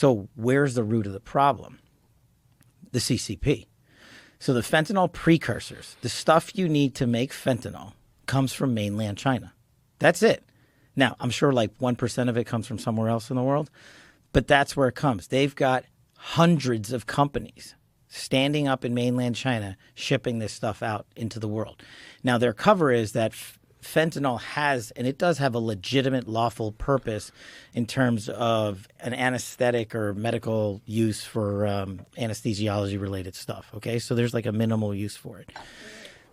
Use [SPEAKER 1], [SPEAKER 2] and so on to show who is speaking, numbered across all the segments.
[SPEAKER 1] So where's the root of the problem? The CCP. So the fentanyl precursors, the stuff you need to make fentanyl, comes from mainland China. That's it. Now, I'm sure like 1% of it comes from somewhere else in the world, but that's where it comes. They've got hundreds of companies standing up in mainland China shipping this stuff out into the world. Now, their cover is that fentanyl has, and it does have a legitimate lawful purpose in terms of an anesthetic or medical use for anesthesiology related stuff. Okay, so there's like a minimal use for it.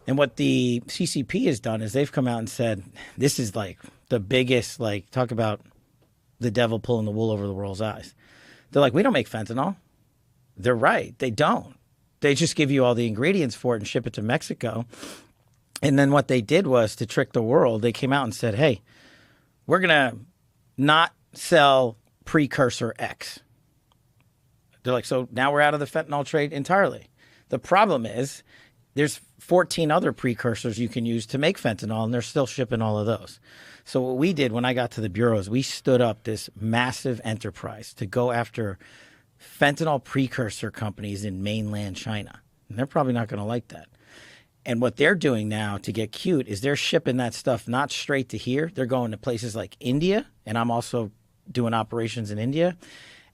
[SPEAKER 1] And what the CCP has done is they've come out and said, this is like the biggest, like, talk about the devil pulling the wool over the world's eyes. They're like, we don't make fentanyl. They're right. They don't. They just give you all the ingredients for it and ship it to Mexico. And then what they did was, to trick the world, they came out and said, hey, we're going to not sell precursor X. They're like, so now we're out of the fentanyl trade entirely. The problem is there's 14 other precursors you can use to make fentanyl, and they're still shipping all of those. So what we did when I got to the bureau is we stood up this massive enterprise to go after fentanyl precursor companies in mainland China. And they're probably not going to like that. And what they're doing now to get cute is they're shipping that stuff not straight to here. They're going to places like India, and I'm also doing operations in India.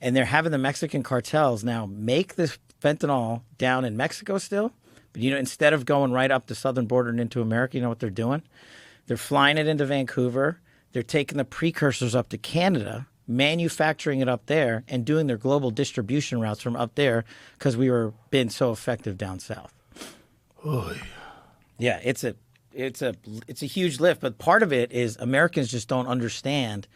[SPEAKER 1] And they're having the Mexican cartels now make this fentanyl down in Mexico still. But, you know, instead of going right up the southern border and into America, you know what they're doing? They're flying it into Vancouver. They're taking the precursors up to Canada, manufacturing it up there, and doing their global distribution routes from up there because we were being so effective down south.
[SPEAKER 2] Oh,
[SPEAKER 1] yeah, it's a huge lift, but part of it is Americans just don't understand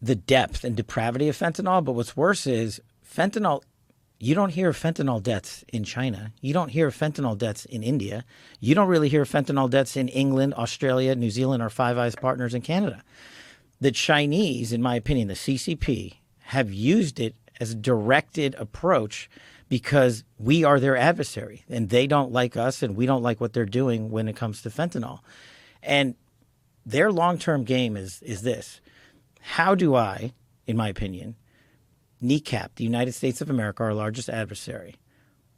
[SPEAKER 1] the depth and depravity of fentanyl. But what's worse is fentanyl. You don't hear of fentanyl deaths in China. You don't hear of fentanyl deaths in India. You don't really hear of fentanyl deaths in England, Australia, New Zealand, our Five Eyes partners in Canada. The Chinese, in my opinion, the CCP, have used it as a directed approach because we are their adversary and they don't like us and we don't like what they're doing when it comes to fentanyl. And their long-term game is this. How do I, in my opinion, kneecap the United States of America, our largest adversary?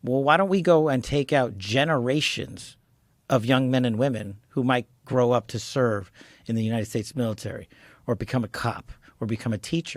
[SPEAKER 1] Well, why don't we go and take out generations of young men and women who might grow up to serve in the United States military or become a cop or become a teacher?